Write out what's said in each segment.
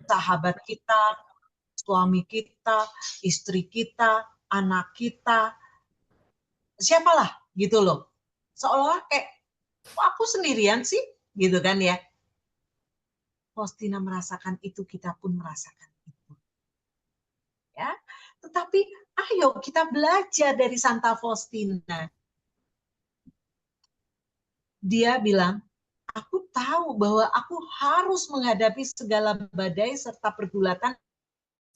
sahabat kita, suami kita, istri kita, anak kita, siapalah gitu loh. Seolah kayak, kok aku sendirian sih? Gitu kan ya. Faustina merasakan itu, kita pun merasakan itu. Ya, tetapi ayo kita belajar dari Santa Faustina. Dia bilang, aku tahu bahwa aku harus menghadapi segala badai serta pergulatan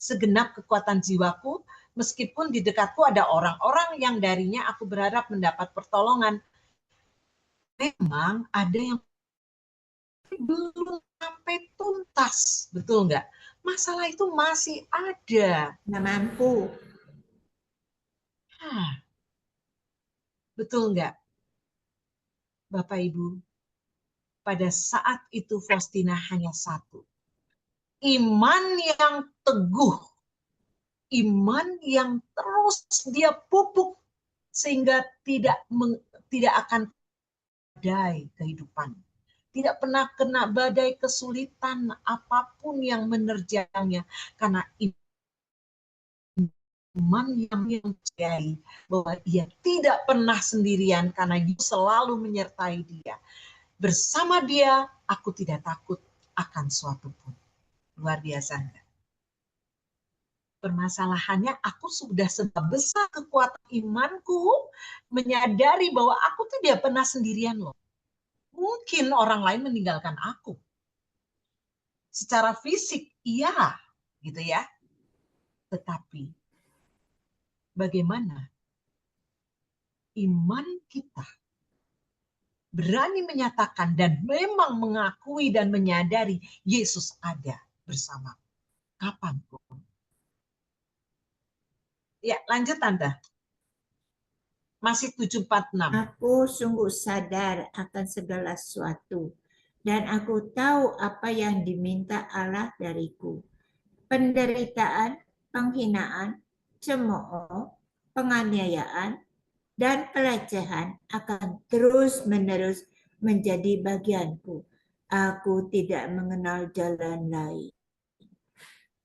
segenap kekuatan jiwaku, meskipun di dekatku ada orang-orang yang darinya aku berharap mendapat pertolongan. Memang ada yang belum sampai tuntas, betul nggak? Masalah itu masih ada. Nggak mampu. Betul nggak, Bapak Ibu? Pada saat itu Faustina hanya satu. Iman yang teguh. Iman yang terus dia pupuk sehingga tidak akan badai kehidupan. Tidak pernah kena badai kesulitan apapun yang menerjangnya. Karena iman yang percaya bahwa ia tidak pernah sendirian karena Yesus selalu menyertai dia. Bersama dia, aku tidak takut akan suatu pun. Luar biasa enggak? Permasalahannya aku sudah sebesar kekuatan imanku menyadari bahwa aku tidak pernah sendirian loh. Mungkin orang lain meninggalkan aku. Secara fisik, iya, gitu ya. Tetapi bagaimana iman kita berani menyatakan dan memang mengakui dan menyadari Yesus ada bersama kapanpun. Ya, lanjut Tante. Masih 746. Aku sungguh sadar akan segala sesuatu, dan aku tahu apa yang diminta Allah dariku. Penderitaan, penghinaan, cemooh, penganiayaan, dan pelecehan akan terus-menerus menjadi bagianku. Aku tidak mengenal jalan lain.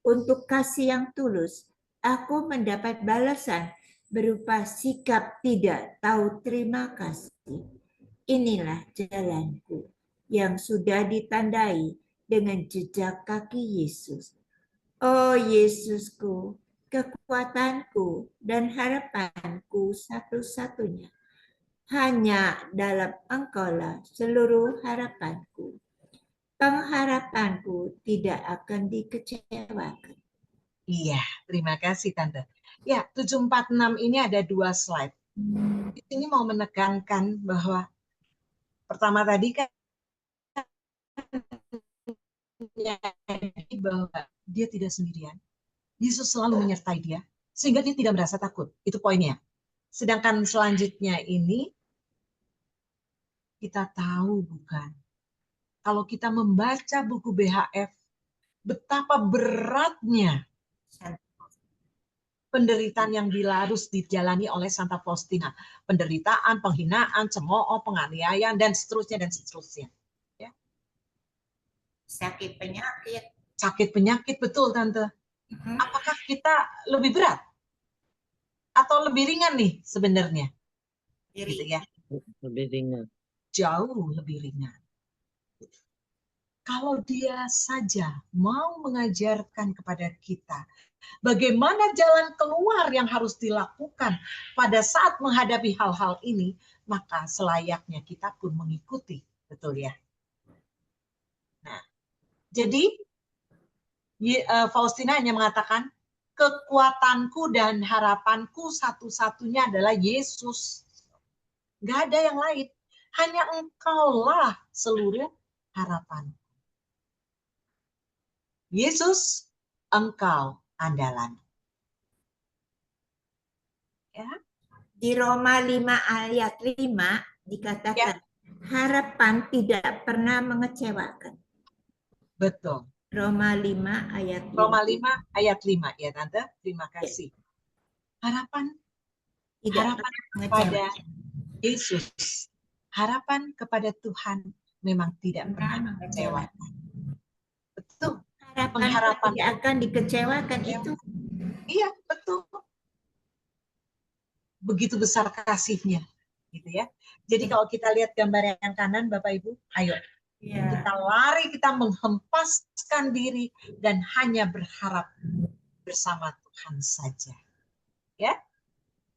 Untuk kasih yang tulus, aku mendapat balasan berupa sikap tidak tahu terima kasih. Inilah jalanku yang sudah ditandai dengan jejak kaki Yesus. Oh Yesusku, kekuatanku dan harapanku satu-satunya. Hanya dalam Engkaulah seluruh harapanku. Pengharapanku tidak akan dikecewakan. Iya, terima kasih Tante. Ya, 746 ini ada 2 slide. Di sini mau menekankan bahwa pertama tadi kan bahwa dia tidak sendirian. Yesus selalu menyertai dia, sehingga dia tidak merasa takut. Itu poinnya. Sedangkan selanjutnya ini, kita tahu bukan? Kalau kita membaca buku BHF, betapa beratnya penderitaan yang dilarus dijalani oleh Santa Faustina. Penderitaan, penghinaan, cemooh, penganiayaan, dan seterusnya, dan seterusnya. Ya. Sakit penyakit. Sakit penyakit, betul Tante. Apakah kita lebih berat? Atau lebih ringan nih sebenarnya? Gitu ya. Lebih ringan. Jauh lebih ringan. Kalau dia saja mau mengajarkan kepada kita bagaimana jalan keluar yang harus dilakukan pada saat menghadapi hal-hal ini, maka selayaknya kita pun mengikuti, betul ya? Nah, jadi Faustina hanya mengatakan, kekuatanku dan harapanku satu-satunya adalah Yesus. Gak ada yang lain. Hanya Engkaulah seluruh harapan. Yesus, Engkau andalan. Ya. Di Roma 5 ayat 5 dikatakan, harapan tidak pernah mengecewakan. Betul. Roma 5 ayat 5. Roma 5 ayat 5 ya Tante. Terima kasih. Harapan kepada Yesus. Harapan kepada Tuhan memang tidak pernah mengecewakan. Betul. pengharapan. Tidak akan dikecewakan Ya. itu. Iya, betul. Begitu besar kasihnya, gitu ya. Jadi kalau kita lihat gambar yang kanan, Bapak Ibu, ayo kita lari, kita menghempaskan diri dan hanya berharap bersama Tuhan saja, ya.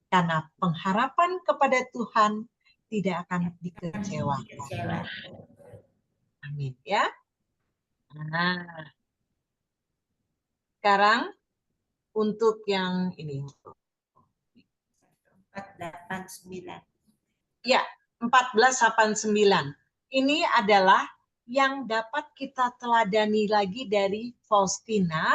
Karena pengharapan kepada Tuhan tidak akan dikecewakan. Amin, ya. Nah, sekarang untuk yang ini. 489. Ya, 1489. Ini adalah yang dapat kita teladani lagi dari Faustina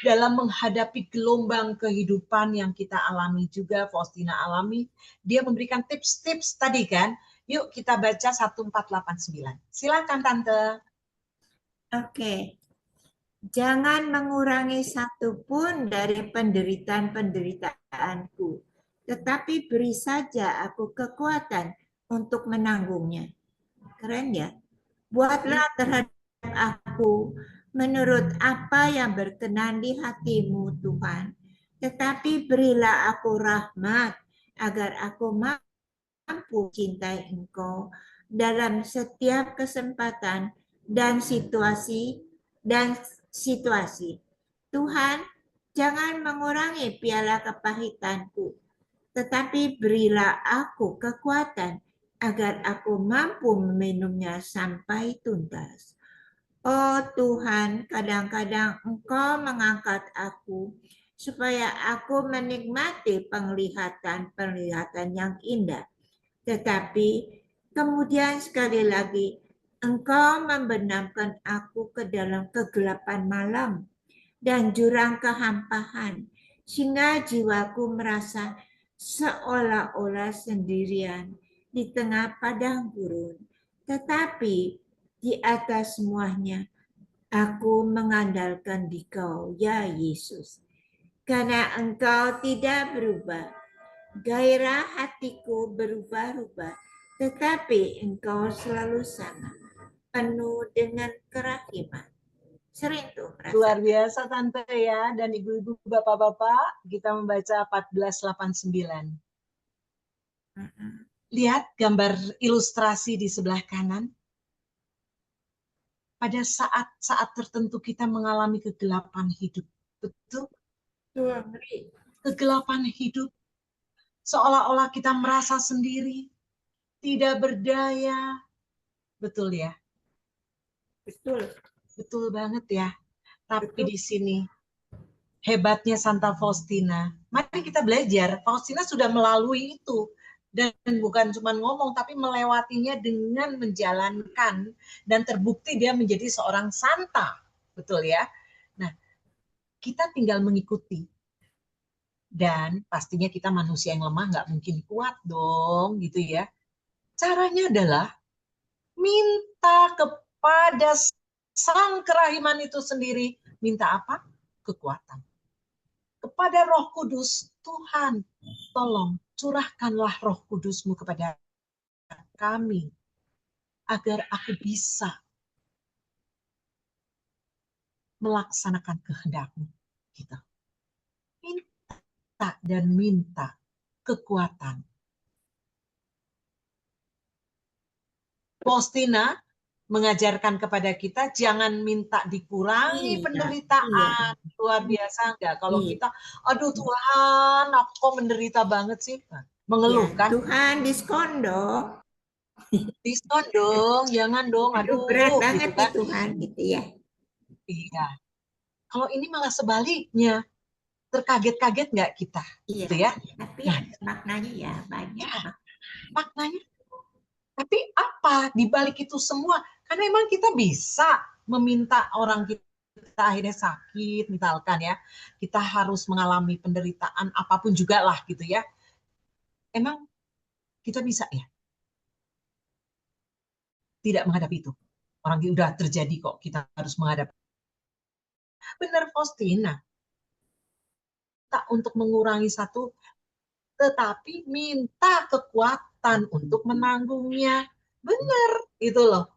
dalam menghadapi gelombang kehidupan yang kita alami juga. Faustina alami. Dia memberikan tips-tips tadi kan. Yuk kita baca 1489. Silakan Tante. Oke. Jangan mengurangi satupun dari penderitaan-penderitaanku, tetapi beri saja aku kekuatan untuk menanggungnya. Keren ya? Buatlah terhadap aku menurut apa yang berkenan di hatimu, Tuhan. Tetapi berilah aku rahmat agar aku mampu cintai Engkau dalam setiap kesempatan dan situasi. Tuhan, jangan mengurangi piala kepahitanku, tetapi berilah aku kekuatan agar aku mampu meminumnya sampai tuntas. Oh Tuhan, kadang-kadang Engkau mengangkat aku supaya aku menikmati penglihatan-penglihatan yang indah. Tetapi kemudian sekali lagi Engkau membenamkan aku ke dalam kegelapan malam dan jurang kehampaan, sehingga jiwaku merasa seolah-olah sendirian di tengah padang gurun. Tetapi di atas semuanya, aku mengandalkan Dikau, ya Yesus. Karena Engkau tidak berubah, gairah hatiku berubah-ubah, tetapi Engkau selalu sama, penuh dengan kerahiman. Sering tuh merasa. Luar biasa Tante ya, dan ibu-ibu, bapak-bapak, kita membaca 1489. Lihat gambar ilustrasi di sebelah kanan. Pada saat-saat tertentu kita mengalami kegelapan hidup. Betul? Kegelapan hidup. Seolah-olah kita merasa sendiri, tidak berdaya. Betul ya? Betul. Betul banget ya. Tapi di sini hebatnya Santa Faustina. Mari kita belajar. Faustina sudah melalui itu. Dan bukan cuma ngomong, tapi melewatinya dengan menjalankan. Dan terbukti dia menjadi seorang santa. Betul ya? Nah, kita tinggal mengikuti. Dan pastinya kita manusia yang lemah nggak mungkin kuat dong, gitu ya. Caranya adalah minta kepada Sang Kerahiman itu sendiri. Minta apa? Kekuatan. Kepada Roh Kudus, Tuhan, tolong curahkanlah Roh Kudus-Mu kepada kami, agar aku bisa melaksanakan kehendak-Mu. Gitu. Minta dan minta kekuatan. Faustina mengajarkan kepada kita jangan minta dikurangi penderitaan. Luar biasa enggak? Kalau kita, aduh Tuhan, aku kok menderita banget sih. Mengeluhkan. Tuhan diskon dong. Diskon dong, jangan dong. Aduh, berat banget gitu kan. Tuhan, gitu ya. Iya. Kalau ini malah sebaliknya. Terkaget-kaget nggak kita? Iya. Gitu ya. Tapi nah, maknanya ya banyak. Ya, maknanya. Tapi apa di balik itu semua? Karena emang kita bisa meminta orang kita akhirnya sakit, misalkan ya. Kita harus mengalami penderitaan apapun juga lah gitu ya. Emang kita bisa ya? Tidak menghadapi itu. Orang yang udah terjadi kok, kita harus menghadapi. Benar Faustina. Tak untuk mengurangi satu, tetapi minta kekuatan untuk menanggungnya. Benar, itu loh.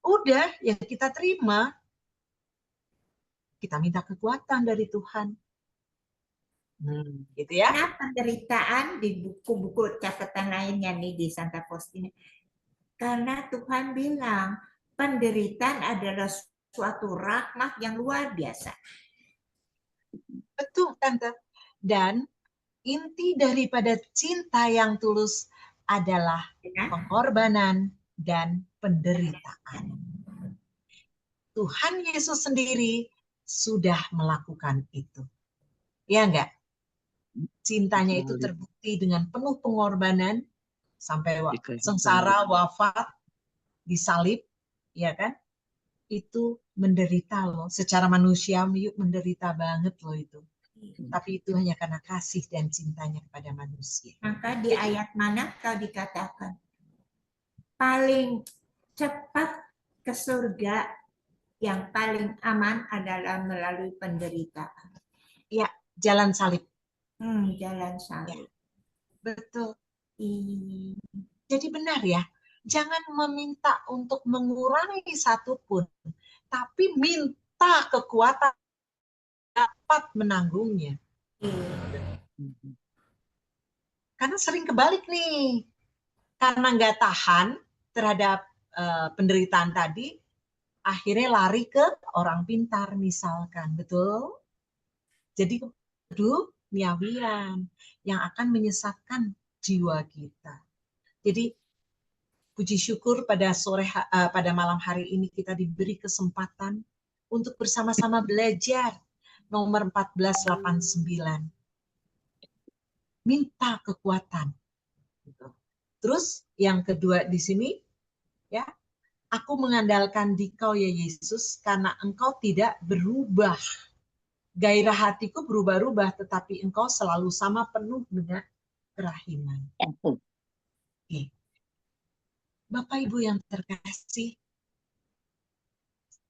Udah, ya kita terima. kita minta kekuatan dari Tuhan. Gitu ya. Nah, penderitaan di buku-buku catatan lainnya nih di Santa Faustina. Karena Tuhan bilang penderitaan adalah suatu rahmat yang luar biasa. Betul, Tante. Dan inti daripada cinta yang tulus adalah Ya. pengorbanan dan penderitaan. Tuhan Yesus sendiri sudah melakukan itu. Ya enggak? Cintanya itu terbukti dengan penuh pengorbanan sampai sengsara, wafat, disalib, ya kan? Itu menderita loh. Secara manusiawi menderita banget loh itu. Tapi itu hanya karena kasih dan cintanya kepada manusia. Maka di ayat mana kau dikatakan paling cepat ke surga yang paling aman adalah melalui penderitaan. Ya, jalan salib. Jalan Ya, salib. betul. Ih, Jadi benar ya, jangan meminta untuk mengurangi satupun, tapi minta kekuatan dapat menanggungnya. Karena sering kebalik nih, karena nggak tahan terhadap penderitaan tadi, akhirnya lari ke orang pintar misalkan, betul? Jadi duniawian yang akan menyesatkan jiwa kita. Jadi puji syukur pada pada malam hari ini kita diberi kesempatan untuk bersama-sama belajar nomor 1489. Minta kekuatan. Terus yang kedua di sini ya, aku mengandalkan Dikau ya Yesus karena Engkau tidak berubah. Gairah hatiku berubah-ubah tetapi Engkau selalu sama penuh dengan kerahiman. Oke. Bapak Ibu yang terkasih,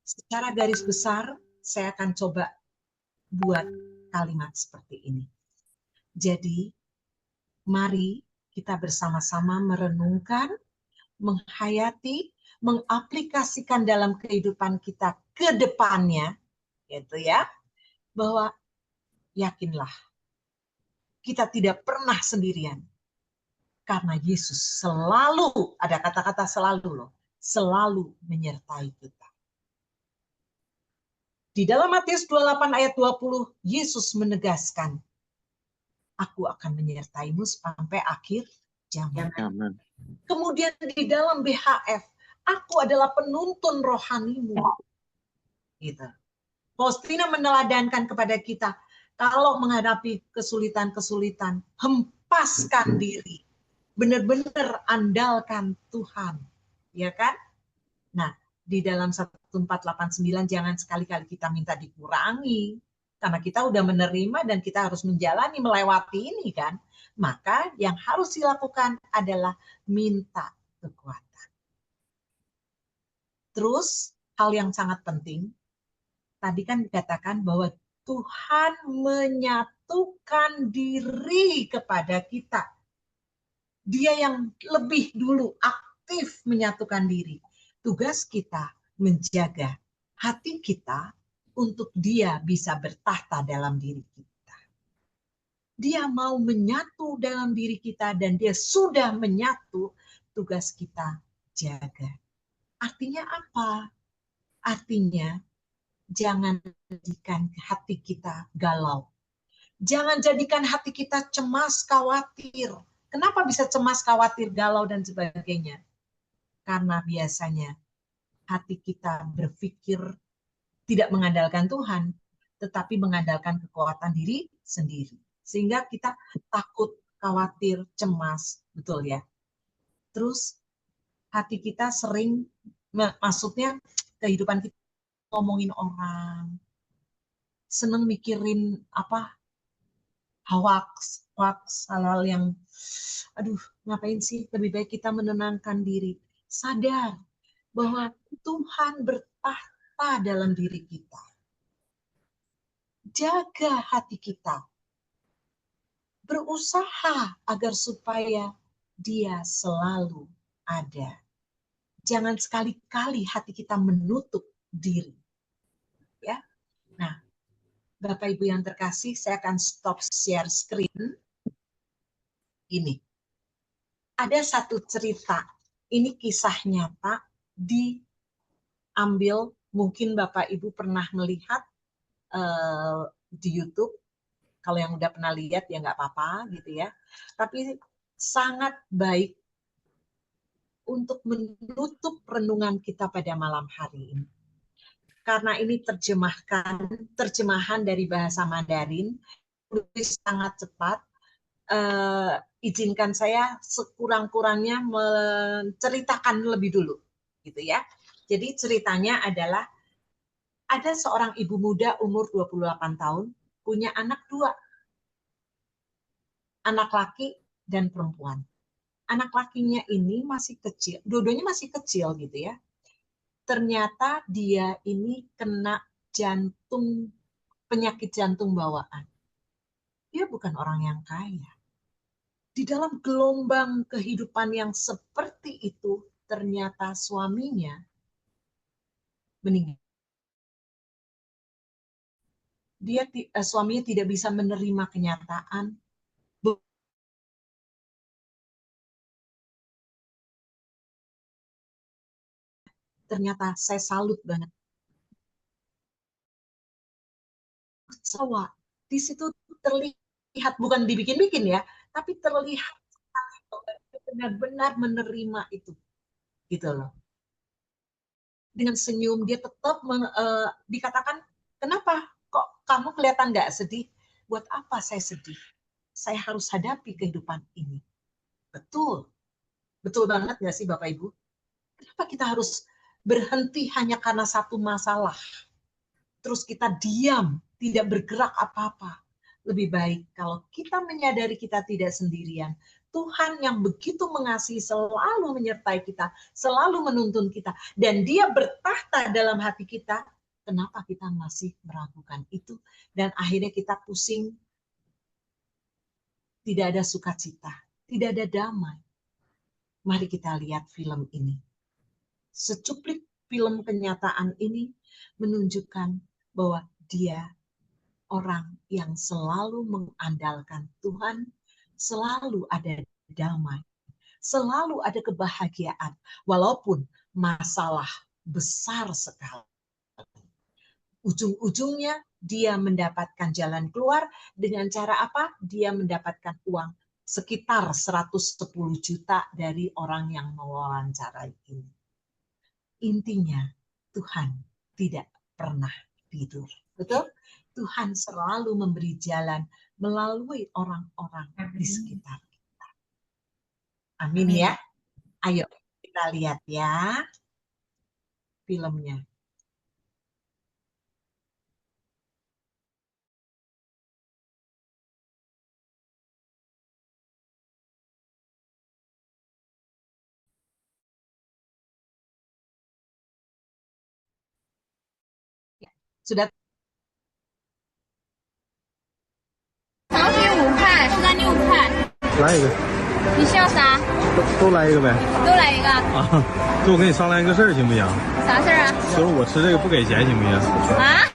secara garis besar saya akan coba buat kalimat seperti ini. Jadi, mari kita bersama-sama merenungkan, menghayati, mengaplikasikan dalam kehidupan kita ke depannya, gitu ya, bahwa yakinlah, kita tidak pernah sendirian. Karena Yesus selalu, ada kata-kata selalu loh, selalu menyertai kita. Di dalam Matius 28 ayat 20, Yesus menegaskan, aku akan menyertaimu sampai akhir zaman. Kemudian di dalam BHF, aku adalah penuntun rohanimu. Gitu. Faustina meneladankan kepada kita, kalau menghadapi kesulitan-kesulitan, hempaskan diri. Benar-benar andalkan Tuhan. Ya kan? Nah, di dalam 1489 jangan sekali-kali kita minta dikurangi. Karena kita udah menerima dan kita harus menjalani, melewati ini kan. Maka yang harus dilakukan adalah minta kekuatan. Terus, hal yang sangat penting, tadi kan dikatakan bahwa Tuhan menyatukan diri kepada kita. Dia yang lebih dulu aktif menyatukan diri. Tugas kita menjaga hati kita untuk dia bisa bertahta dalam diri kita. Dia mau menyatu dalam diri kita dan dia sudah menyatu, tugas kita jaga. Artinya apa? Artinya jangan jadikan hati kita galau. Jangan jadikan hati kita cemas, khawatir. Kenapa bisa cemas, khawatir, galau, dan sebagainya? Karena biasanya hati kita berpikir tidak mengandalkan Tuhan, tetapi mengandalkan kekuatan diri sendiri. Sehingga kita takut, khawatir, cemas. Betul ya? Terus hati kita sering, maksudnya kehidupan kita ngomongin orang, seneng mikirin apa, hoax, hal-hal yang, aduh, ngapain sih? Lebih baik kita menenangkan diri, sadar bahwa Tuhan bertahta dalam diri kita. Jaga hati kita, berusaha agar supaya Dia selalu ada. Jangan sekali-kali hati kita menutup diri. Ya. Nah, Bapak Ibu yang terkasih, saya akan stop share screen. Ini. Ada satu cerita, ini kisah nyata, diambil, mungkin Bapak Ibu pernah melihat di YouTube. Kalau yang udah pernah lihat ya nggak apa-apa gitu ya. Tapi sangat baik untuk menutup renungan kita pada malam hari ini. Karena ini terjemahan dari bahasa Mandarin, tulis sangat cepat. Izinkan saya sekurang-kurangnya menceritakan lebih dulu, gitu ya. Jadi ceritanya adalah ada seorang ibu muda umur 28 tahun, punya anak 2, anak laki dan perempuan. Anak lakinya ini masih kecil, dua-duanya masih kecil gitu ya. Ternyata dia ini kena penyakit jantung bawaan. Dia bukan orang yang kaya. Di dalam gelombang kehidupan yang seperti itu, ternyata suaminya meninggal. Suaminya tidak bisa menerima kenyataan. Ternyata saya salut banget. Di situ terlihat, bukan dibikin-bikin ya, tapi terlihat benar-benar menerima itu, gitu loh. Dengan senyum dia tetap dikatakan, kenapa kok kamu kelihatan nggak sedih? Buat apa saya sedih? Saya harus hadapi kehidupan ini. Betul, betul banget nggak sih Bapak Ibu? Kenapa kita harus berhenti hanya karena satu masalah? Terus kita diam, tidak bergerak apa-apa. Lebih baik kalau kita menyadari kita tidak sendirian. Tuhan yang begitu mengasihi selalu menyertai kita, selalu menuntun kita. Dan dia bertahta dalam hati kita. Kenapa kita masih meragukan itu? Dan akhirnya kita pusing. Tidak ada sukacita, tidak ada damai. Mari kita lihat film ini. Secuplik film kenyataan ini menunjukkan bahwa dia orang yang selalu mengandalkan Tuhan, selalu ada damai, selalu ada kebahagiaan, walaupun masalah besar sekali. Ujung-ujungnya dia mendapatkan jalan keluar dengan cara apa? Dia mendapatkan uang sekitar 110 juta dari orang yang mewawancarai ini. Intinya, Tuhan tidak pernah tidur. Betul? Tuhan selalu memberi jalan melalui orang-orang di sekitar kita. Amin ya. Ayo kita lihat ya filmnya. Sudah. 想去武汉，是在你武汉。来一个，你需要啥？都来一个呗。都来一个。啊，就我跟你商量一个事儿，行不行？啥事儿啊？就是我吃这个不给钱，行不行？啊？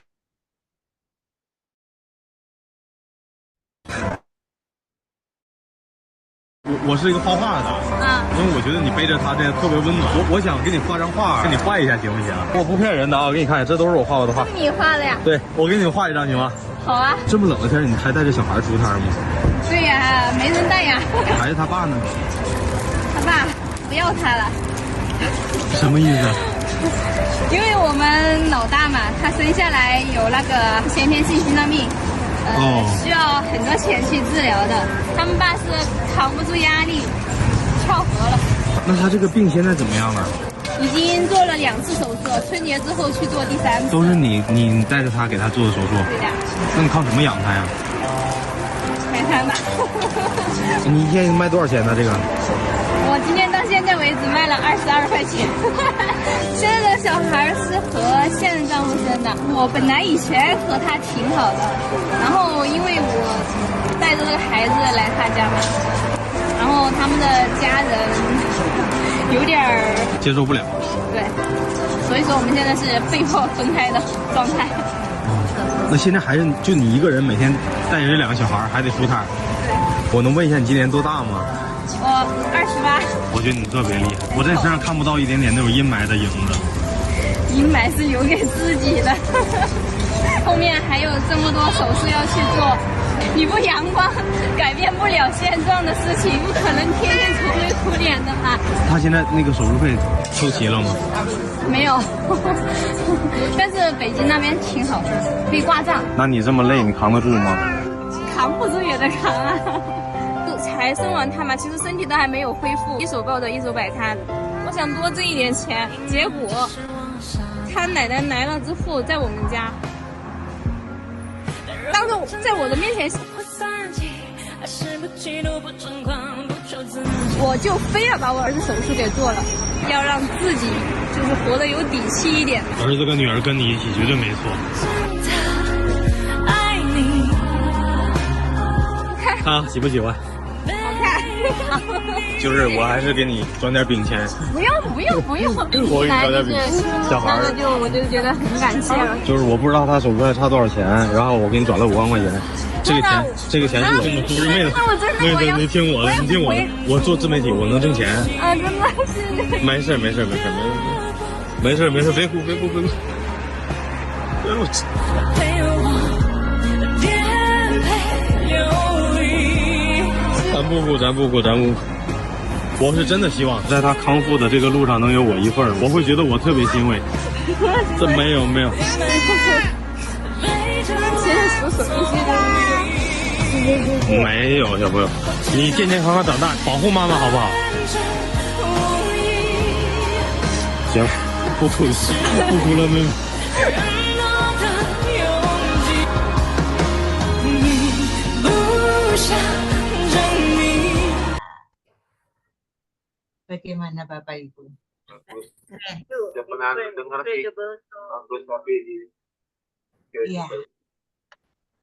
我是一个画画的，因为我觉得你背着它这样特别温暖。我想给你画张画，给你画一下，行不行？我不骗人的啊，给你看，这都是我画过的画。是你画的呀？对，我给你画一张行吗？好啊。这么冷的天，你还带着小孩出摊吗？对呀，没人带呀。孩子他爸呢？他爸不要他了。什么意思？因为我们老大嘛，他生下来有那个先天性心脏病。需要很多钱去治疗的，他们爸是扛不住压力，跳河了。那他这个病现在怎么样了？已经做了2次手术，春节之后去做第3次。都是你带着他给他做的手术？对的。那你靠什么养他呀？买餐吧。你一天卖多少钱呢？这个？我今天到现在为止卖了22块钱。现在的小孩是和现任丈夫生的，我本来以前和他挺好的，然后因为我带着这个孩子来他家嘛，然后他们的家人有点接受不了，对，所以说我们现在是被迫分开的状态。那现在还是就你一个人每天带着这2个小孩，还得出摊。对。我能问一下你今年多大吗？我28。我觉得你特别厉害，我在你身上看不到一点点那种阴霾的影子。阴霾是留给自己的，后面还有这么多手术要去做，你不阳光，改变不了现状的事情，不可能天天愁眉苦脸的嘛。他现在那个手术费收齐了吗？没有，但是北京那边挺好的，可以挂账。那你这么累，你扛得住吗？扛不住也得扛啊。才生完他嘛，其实身体都还没有恢复，一手抱着一手摆摊。我想多挣一点钱，结果他奶奶来了之后，在我们家，当着在我的面前，我就非要把我儿子手术给做了，要让自己就是活得有底气一点。儿子跟女儿跟你一起绝对没错。看喜不喜欢？就是我还是给你转点饼钱。不用，我给你转点饼。小孩儿，我就觉得很感谢了。就是我不知道他手术还差多少钱，然后我给你转了5万块钱。这个钱是我不是妹子，妹子你听我的，你听我的，我做自媒体我能挣钱。啊，真的是。没事，别哭。咱不哭。我是真的希望在他康复的这个路上能有我一份，我会觉得我特别欣慰。这没有。没有，小朋友，你健健康康长大，保护妈妈好不好？行，不哭了，妹妹。Bagaimana Bapak Ibu? Iya.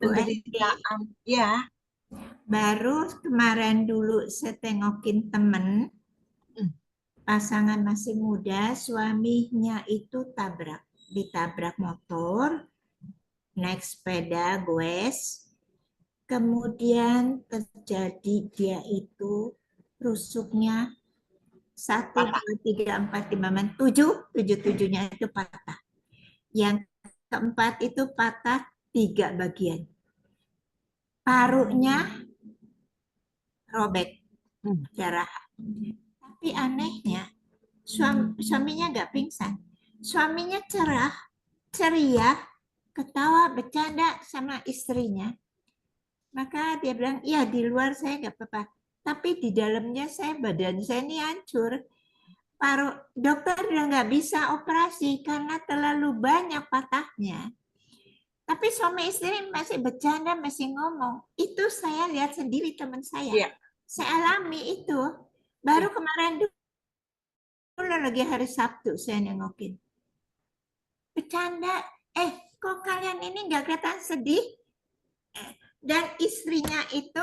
Penderitaan, ya. Baru kemarin dulu saya tengokin temen, pasangan masih muda, suaminya itu ditabrak motor, naik sepeda goes, kemudian terjadi dia itu rusuknya 1, 2, 3, 4, 5, 6, 7-nya itu patah. Yang keempat itu patah 3 bagian. Parunya robek, darah. Tapi anehnya, suaminya nggak pingsan. Suaminya cerah, ceria, ketawa, bercanda sama istrinya. Maka dia bilang, iya di luar saya nggak apa-apa. Tapi di dalamnya badan saya ini hancur. Dokter udah nggak bisa operasi karena terlalu banyak patahnya. Tapi suami istri masih bercanda, masih ngomong. Itu saya lihat sendiri teman saya. Yeah. Saya alami itu. Baru kemarin dulu lagi hari Sabtu saya nengokin. Bercanda, kok kalian ini nggak kelihatan sedih? Dan istrinya itu